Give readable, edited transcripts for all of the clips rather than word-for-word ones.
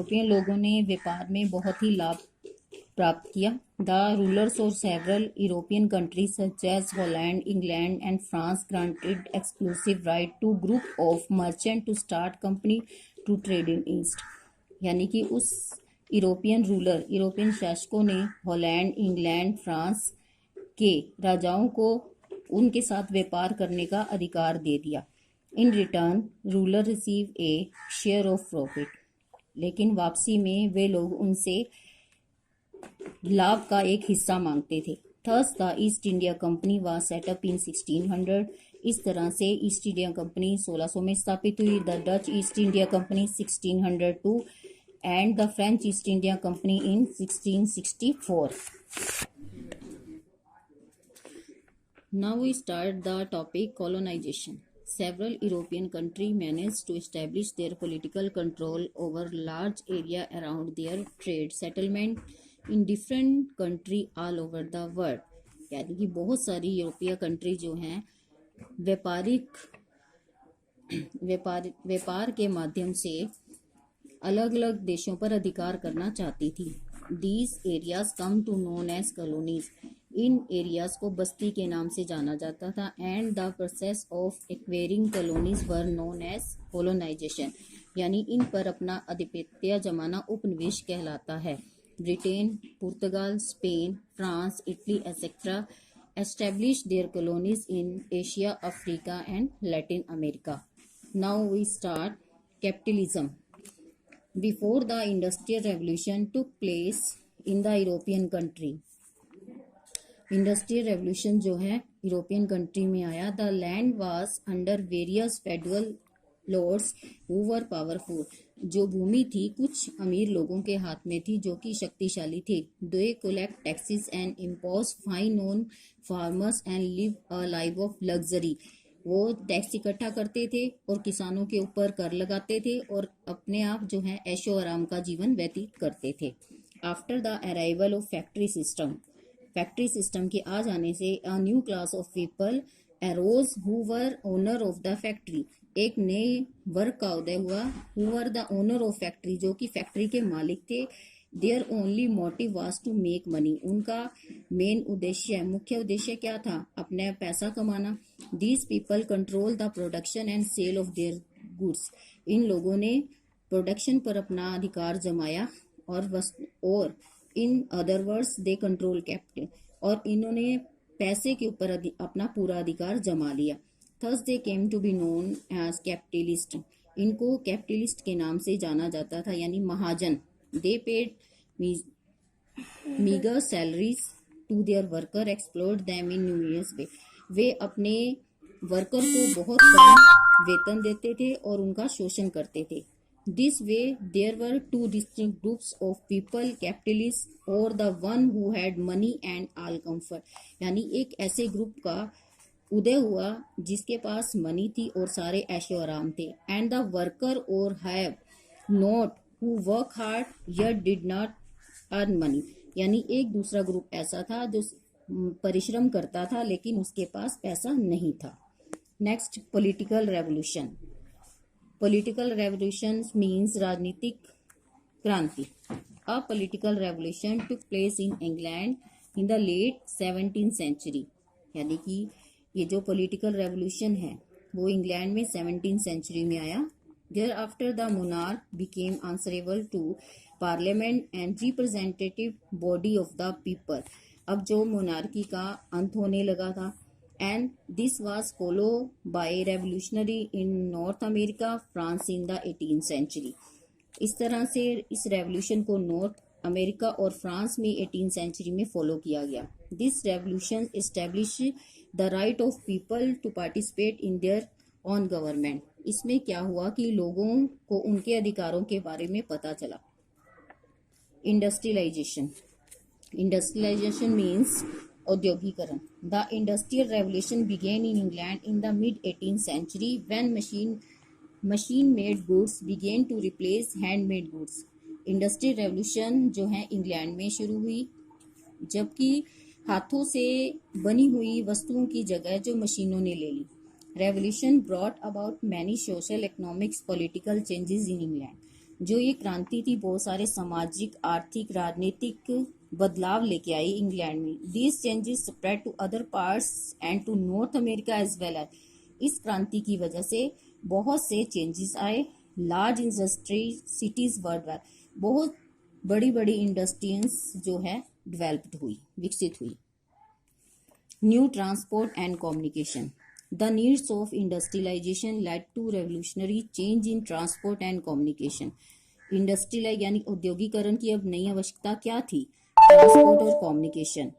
European लोगों ने व्यापार में बहुत ही लाभ प्राप्त किया। The rulers of several European countries such as Holland, England and France granted exclusive right to group of merchant to start company to trade in east. यानी कि उस यूरोपियन शासकों ने हॉलैंड, इंग्लैंड, फ्रांस के राजाओं को उनके साथ व्यापार करने का अधिकार दे दिया। In return ruler receive A share of profit, लेकिन वापसी में वे लोग उनसे लाभ का एक हिस्सा मांगते थे। Thus the East India company was set up in 1600। इस तरह से ईस्ट इंडिया कंपनी 1600 में स्थापित हुई। The Dutch east India company 1602 and the French east India company in 1664। Now we start the topic colonization. Several European countries managed to establish their political control over large area around their trade settlement in different country all over the world. यानी कि बहुत सारी यूरोपीय country जो हैं व्यापार के माध्यम से अलग अलग देशों पर अधिकार करना चाहती थी। These areas come to known as colonies. इन एरियाज को बस्ती के नाम से जाना जाता था। And the process of acquiring colonies were known as colonization, यानी इन पर अपना आधिपत्य जमाना उपनिवेश कहलाता है। Britain, Portugal, Spain, France, Italy etcetera establish their colonies in Asia, Africa and Latin America. Now we start capitalism. Before the industrial revolution took place in the European country. Industrial revolution जो है European country में आया। The land was under various federal lords who were powerful. जो भूमि थी कुछ अमीर लोगों के हाथ में थी जो कि शक्तिशाली थे। They collect taxes and impose fine on farmers and live a life of luxury. वो टैक्स इकट्ठा करते थे और किसानों के ऊपर कर लगाते थे और अपने आप जो है ऐशो आराम का जीवन व्यतीत करते थे। After the arrival of factory system के आ जाने से a new class of people arose who were owner of the factory. एक नए वर्ग का उदय हुआ। Who were the owner of factory, जो कि फैक्ट्री के मालिक थे। Their only motive was to make money. उनका मुख्य उद्देश्य क्या था? अपने पैसा कमाना। These people control the production and sale of their goods. इन लोगों ने प्रोडक्शन पर अपना अधिकार जमाया और in other words they control capital, और इन्होंने पैसे के ऊपर अपना पूरा अधिकार जमा लिया। Thus they came to be known as capitalist. इनको कैपिटलिस्ट के नाम से जाना जाता था, यानी महाजन। They paid meagre salaries to their worker, exploit them in numerous way. वे अपने वर्कर को बहुत कम वेतन देते थे और उनका शोषण करते थे। This way, there were two distinct groups of people, capitalists or the one who had money and all comfort. यानी एक ऐसे ग्रुप का उदय हुआ जिसके पास मनी थी और सारे ऐशो आराम थे। एंड द वर्कर और have not who work hard yet did not earn money. यानी एक दूसरा ग्रुप ऐसा था जो परिश्रम करता था लेकिन उसके पास पैसा नहीं था। Next, political revolution. Political revolution means राजनीतिक क्रांति। A political revolution took place in England in the late 17th century। यानी कि ये जो political revolution है वो इंग्लैंड में 17th century में आया। Thereafter the monarch became answerable to parliament and representative body of the people। अब जो मोनार्की का अंत होने लगा था। And this was followed by revolutionary in North America, France in the 18th century। इस तरह से इस रेवोल्यूशन को नॉर्थ अमेरिका और फ्रांस में 18th सेंचुरी में फॉलो किया गया। This revolution establish the right of people to participate in their own government. इसमें क्या हुआ कि लोगों को उनके अधिकारों के बारे में पता चला। इंडस्ट्रियलाइजेशन मीन्स औद्योगिकरण। The industrial revolution began in England in the mid 18th century when machine made goods began to replace handmade goods। Industrial revolution जो है इंग्लैंड में शुरू हुई जबकि हाथों से बनी हुई वस्तुओं की जगह जो मशीनों ने ले ली। Revolution brought about many social, economics, political changes in England. जो ये क्रांति थी बहुत सारे सामाजिक, आर्थिक, राजनीतिक बदलाव लेके आई इंग्लैंड में। These changes spread to other parts and to North America as well as. इस क्रांति की वजह से बहुत से चेंजेस आए। Large industry cities world wide, बहुत बड़ी बड़ी इंडस्ट्रीज जो है डेवलप्ड हुई, विकसित हुई। New transport and communication, the needs of industrialization led to revolutionary change in transport and communication. Industrialize यानी औद्योगिकरण की अब नई आवश्यकता क्या थी? ट्रांसपोर्ट और कम्युनिकेशन।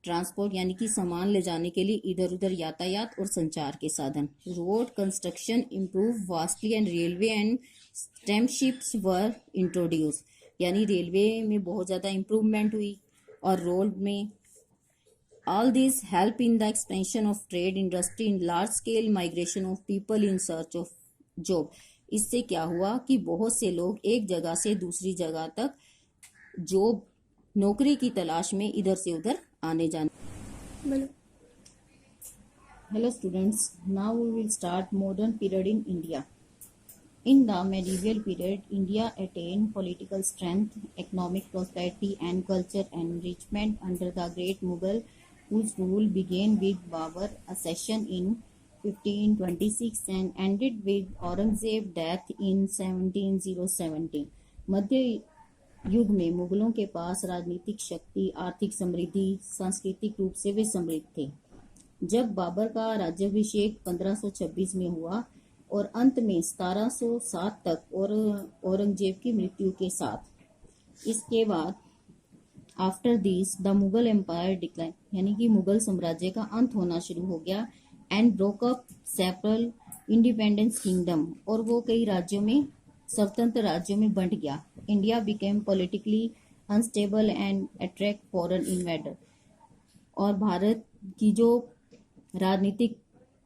ट्रांसपोर्ट यानी कि सामान ले जाने के लिए इधर उधर यातायात और संचार के साधन। Road construction improve vastly and railway and steamships were introduce, यानी रेलवे में बहुत ज्यादा इम्प्रूवमेंट हुई और रोड में। All this help in the expansion of trade industry in large scale migration of people in search of job. इससे क्या हुआ कि बहुत से लोग एक जगह से दूसरी जगह तक जॉब, नौकरी की तलाश में इधर से उधर आने जाने। Hello students, now we will start modern period in India. In the medieval period, India attained political strength, economic prosperity, and cultural enrichment under the great Mughal, whose rule began with Babar's accession in 1526 and ended with Aurangzeb's death in 1717। मध्य युग में मुगलों के पास राजनीतिक शक्ति, आर्थिक समृद्धि, सांस्कृतिक रूप से वे समृद्ध थे। जब बाबर का राज्याभिषेक 1526 में हुआ और अंत में 1707 तक और औरंगजेब की मृत्यु के साथ, इसके बाद after this the Mughal empire decline, यानी कि मुगल साम्राज्य का अंत होना शुरू हो गया। And broke up several independence kingdom, और वो कई राज्यों में, स्वतंत्र राज्यों में बंट गया। India became politically unstable and attract foreign invader, और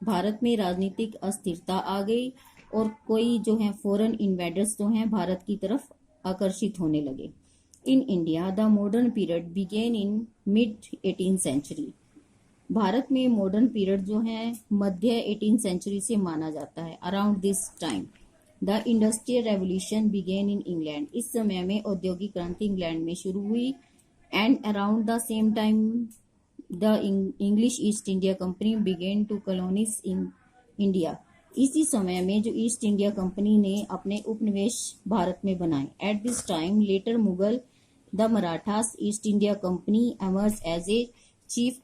भारत में राजनीतिक अस्थिरता आ गई और कोई जो है फॉरेन इन्वेडर्स जो हैं भारत की तरफ आकर्षित होने लगे। In India the modern period began in mid 18th century. भारत में मॉडर्न पीरियड जो है मध्य 18th सेंचुरी से माना जाता है। Around this time the industrial revolution began in England. इस समय में औद्योगिक क्रांति इंग्लैंड में शुरू हुई। And around the same time The English East India Company began to colonize in India। इसी समय में जो ईस्ट इंडिया कंपनी ने अपने उपनिवेश भारत में बनाए। At this time, later Mughal, the Marathas East India Company emerged as a chief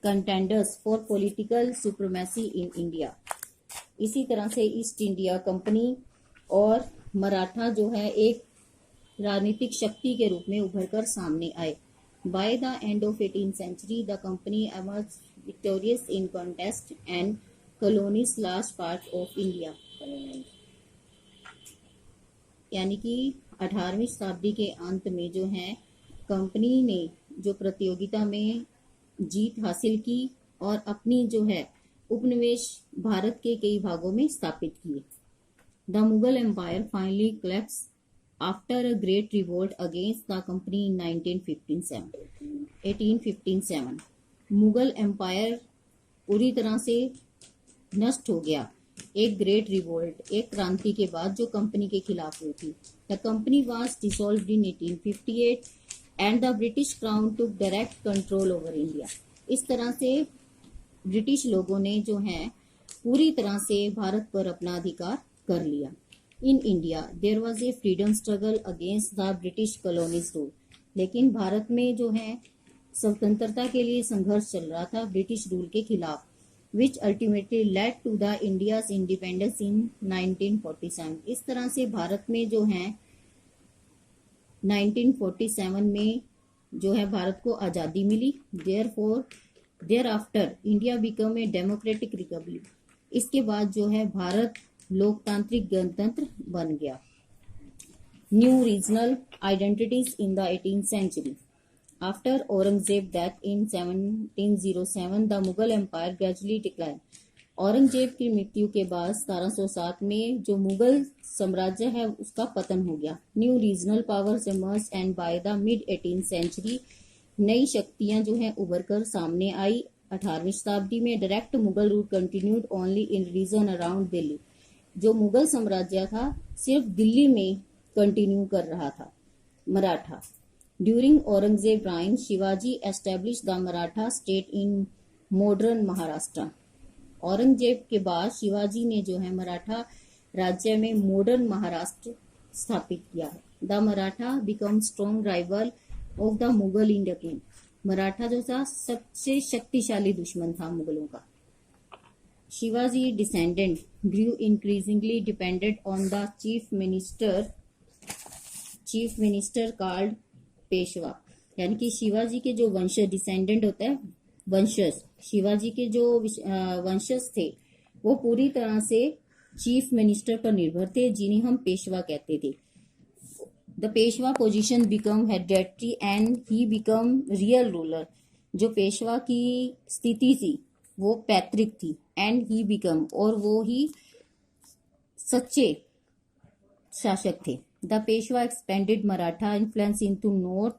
contenders for political supremacy in India। इसी तरह से ईस्ट इंडिया कंपनी और मराठा जो है एक राजनीतिक शक्ति के रूप में उभर कर सामने आए। By the end of 18th century, the company emerged victorious in contest and colonized large part of India। यानी कि 18वीं शताब्दी के अंत में जो है कंपनी ने जो प्रतियोगिता में जीत हासिल की और अपनी जो है उपनिवेश भारत के कई भागों में स्थापित किए। The Mughal Empire finally collapsed after a great revolt against the company in 1857। Mughal empire पूरी तरह से नष्ट हो गया एक ग्रेट रिवोल्ट, एक क्रांति के बाद जो कंपनी के खिलाफ हुई थी। The company was dissolved in 1858 and the British crown took direct control over India. इस तरह से ब्रिटिश लोगों ने जो है पूरी तरह से भारत पर अपना अधिकार कर लिया। In India there was a freedom struggle against the British colonies rule. लेकिन भारत में जो है स्वतंत्रता के लिए संघर्ष चल रहा था ब्रिटिश रूल के खिलाफ, which ultimately led to the India's independence in 1947। इस तरह से भारत में जो है 1947 में जो है भारत को आज़ादी मिली। Thereafter India become a democratic republic. इसके बाद जो है भारत लोकतांत्रिक गणतंत्र बन गया। New regional identities in the 18th century. After Aurangzeb death in 1707 the Mughal empire gradually decline. Aurangzeb की मृत्यु के बाद 1707 में जो मुगल साम्राज्य है उसका पतन हो गया। New regional powers emerge and by the mid 18th century नई शक्तियां जो है उभर कर सामने आई। 18वीं शताब्दी में direct Mughal rule continued only in region around Delhi. जो मुगल साम्राज्य था सिर्फ दिल्ली में कंटिन्यू कर रहा था Maratha. During Aurangzeb rhyme Shivaji establish the Maratha state in modern Maharashtra. Aurangzeb के बाद शिवाजी ने जो है मराठा राज्य में मॉडर्न महाराष्ट्र स्थापित किया। The Maratha become strong rival of the Mughal in the king. Maratha जो था सबसे शक्तिशाली दुश्मन था मुगलों का। Shivaji descendant grew increasingly dependent on the chief minister called Peshwa. यानी कि शिवाजी के जो वंशज डिसेंडेंट होता है वंशज, शिवाजी के जो वंशज थे वो पूरी तरह से चीफ मिनिस्टर पर निर्भर थे जिन्हें हम पेशवा कहते थे। The Peshwa position become hereditary and he become real ruler. जो पेशवा की स्थिति थी वो पैतृक थी एंड ही बिकम और वो ही सच्चे शासक थे। The Peshwa expanded Maratha influence into north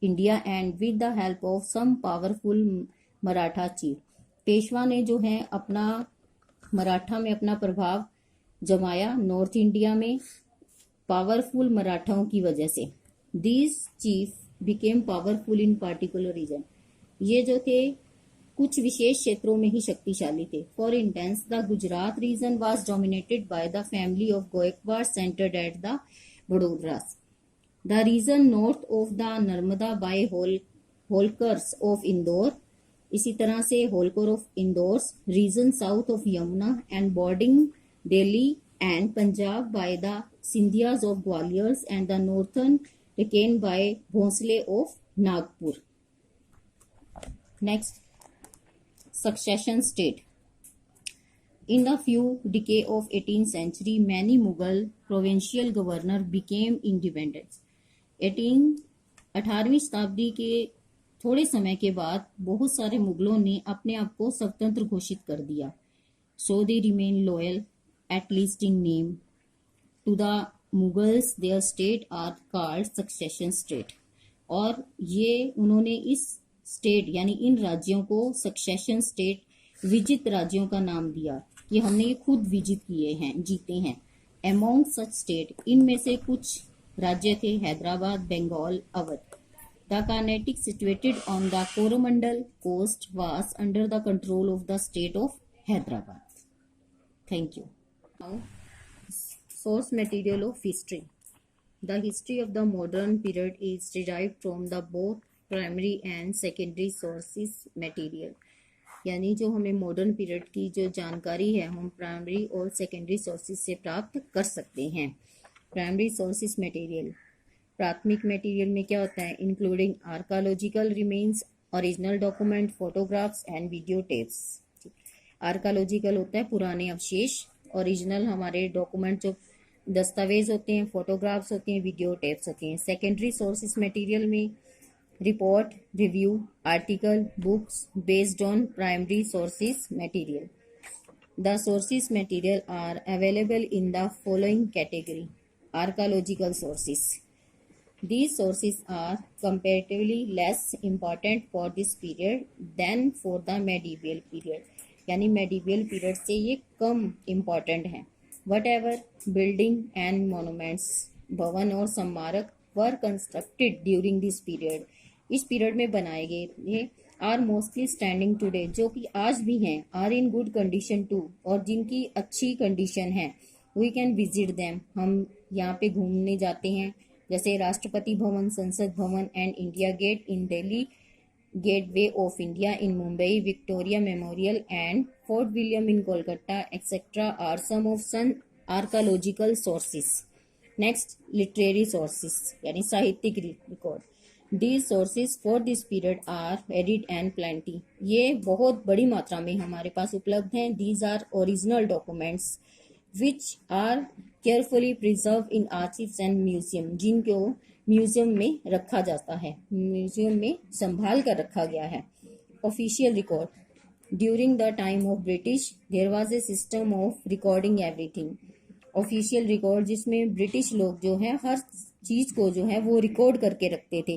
India and with the help of some powerful Maratha chief. Peshwa ने जो है अपना मराठा में अपना प्रभाव जमाया नॉर्थ इंडिया में पावरफुल मराठाओं की वजह से। These chief became powerful in particular region. ये जो थे कुछ विशेष क्षेत्रों में ही शक्तिशाली थे। For instance the Gujarat region was dominated by the family of Gaekwad centered at the Barodas. The region north of the Narmada by Holkars of Indore. इसी तरह से Holkar of Indore. Region south of Yamuna and bordering Delhi and Punjab by the Scindias of Gwalior and the northern Deccan by Bhonsle of Nagpur. Next, succession state. In the few decades of 18th century, many Mughal provincial governors became independent. 18वीं शताब्दी के थोड़े समय के बाद बहुत सारे मुगलों ने अपने आप को स्वतंत्र घोषित कर दिया। So they remain loyal, at least in name, to the Mughals. Their state are called succession state. और ये उन्होंने इस स्टेट यानी इन राज्यों को सक्सेशन स्टेट विजित राज्यों का नाम दिया कि हमने ये खुद विजित किए हैं, जीते हैं। अमोंग सच स्टेट, इनमें से कुछ राज्य थे Hyderabad, Bengal, Awadh. The Karnataka situated on the Coromandel coast was under the control of the state of Hyderabad. Thank you. Now source material of history. The history of the modern period is derived from the both primary and secondary sources material. यानी जो हमें modern period की जो जानकारी है हम primary और secondary sources से प्राप्त कर सकते हैं। प्राइमरी सोर्सेज मटेरियल, प्राथमिक मटेरियल में क्या होता है? Including archaeological remains, original document, photographs and video tapes. Archaeological होता है पुराने अवशेष, ओरिजिनल हमारे डॉक्यूमेंट जो दस्तावेज होते हैं, फोटोग्राफ्स होते हैं, वीडियो टेप्स होते हैं। सेकेंडरी सोर्सेज मटेरियल में report, review, article, books based on primary sources material. The sources material are available in the following category. Archaeological sources. These sources are comparatively less important for this period than for the medieval period. यानी medieval period से ये कम important हैं। Whatever building and monuments, भवन और स्मारक were constructed during this period, इस period में बनाए गए आर मोस्टली स्टैंडिंग टुडे, जो कि आज भी हैं, are in good condition too, और जिनकी अच्छी कंडीशन है। वी कैन विजिट देम, हम यहाँ पे घूमने जाते हैं, जैसे राष्ट्रपति Bhavan, Sansad Bhavan and India gate in Delhi, gateway of India in Mumbai, Victoria memorial and fort William in Kolkata etcetera are some of sun archaeological sources. Next, literary sources यानी साहित्यिक record. These sources for this period are varied and plenty. ये बहुत बड़ी मात्रा में हमारे पास उपलब्ध हैं। These are original documents which are carefully preserved in archives and museum, जिनको म्यूजियम में रखा जाता है, म्यूजियम में संभाल कर रखा गया है। Official record. During the time of British, there was a system of recording everything. Official record, जिसमें ब्रिटिश लोग जो है हर चीज को जो है वो रिकॉर्ड करके रखते थे।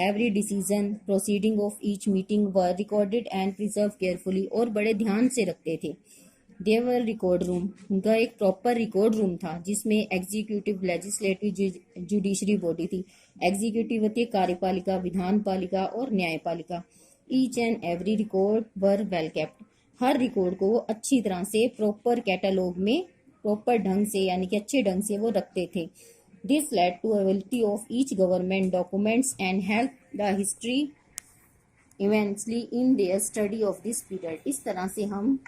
Every decision, proceeding of each meeting were recorded and preserve carefully, और बड़े ध्यान से रखते थे। देवर रिकॉर्ड रूम, उनका एक प्रॉपर रिकॉर्ड रूम था जिसमें एग्जीक्यूटिव, लेजिस्लेटिव, जुडिशरी बॉडी थी। एग्जीक्यूटिव होती है कार्यपालिका, विधान पालिका और न्यायपालिका। Each and every record were well kept, her record को वो अच्छी तरह से प्रॉपर कैटलॉग में प्रॉपर ढंग से यानी कि अच्छे ढंग से वो रखते थे। This led to availability of each government documents and help the history eventually in their study of this period. इस तरह से हम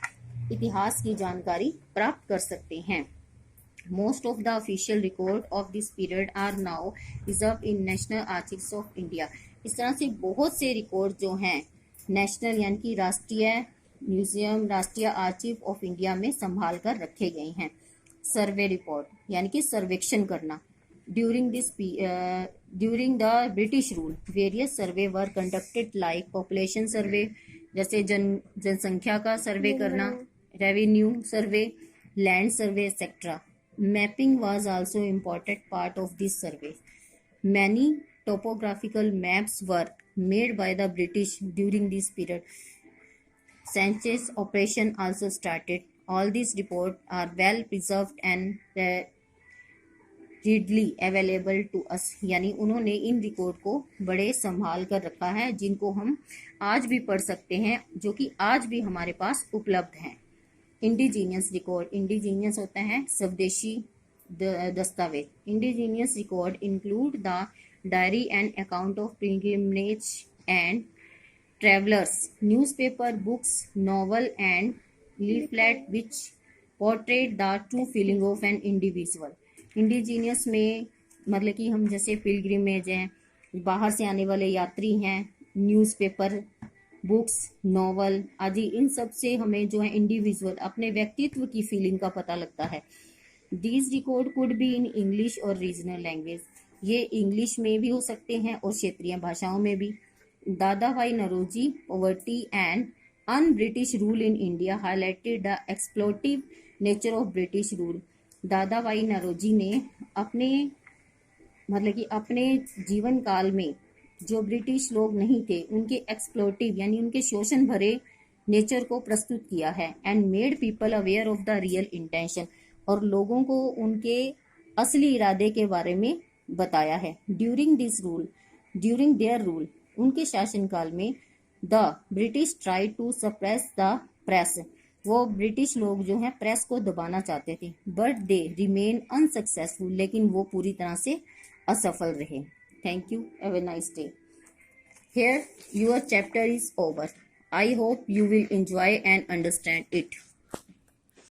इतिहास की जानकारी प्राप्त कर सकते हैं। Most of the official record of this period are now reserve in national archives of India. इस तरह से बहुत से रिकॉर्ड जो हैं नेशनल यानी कि राष्ट्रीय म्यूजियम, राष्ट्रीय आर्chive ऑफ इंडिया में संभाल कर रखे गए हैं। सर्वे रिपोर्ट यानी कि सर्वेक्षण करना। During the British rule various survey were conducted like population survey, जैसे जनसंख्या का सर्वे करना, revenue survey, land survey etcetera. Mapping was also important part of this survey. Many topographical maps were made by the British during this period. Census operation also started. All these reports are well preserved and readily available to us। यानी उन्होंने in record को बड़े संभाल कर रखा है जिनको हम आज भी पढ़ सकते हैं, जो कि आज भी हमारे पास उपलब्ध हैं। इंडिजीनियस रिकॉर्ड, इंडिजीनियस होता है स्वदेशी दस्तावेज। Indigenous record include the diary and account of pilgrimage and travelers, newspaper, books, novel and leaflet which portrayed the true feeling of an individual। Indigenous में मतलब कि हम जैसे पिलग्रिमेज हैं, बाहर से आने वाले यात्री हैं, न्यूज़पेपर, बुक्स, नॉवल आदि, इन सब से हमें जो है इंडिविजुअल अपने व्यक्तित्व की फीलिंग का पता लगता है। These record could be in English और रीजनल लैंग्वेज, ये इंग्लिश में भी हो सकते हैं और क्षेत्रीय भाषाओं में भी। Dadabhai Naoroji, poverty and un British rule in India highlighted the exploitative nature of British rule. Dadabhai Naoroji ने अपने मतलब कि अपने जीवन काल में जो ब्रिटिश लोग नहीं थे उनके एक्सप्लोटिव यानी उनके शोषण भरे नेचर को प्रस्तुत किया है। And made people aware of the real intention, और लोगों को उनके असली इरादे के बारे में बताया है। ड्यूरिंग देयर रूल, उनके शासनकाल में the British try to suppress the press, वो ब्रिटिश लोग जो हैं प्रेस को दबाना चाहते थे। बट दे रिमेन अनसक्सेसफुल, लेकिन वो पूरी तरह से असफल रहे। Thank you, have a nice day. Here your chapter is over. I hope you will enjoy and understand it.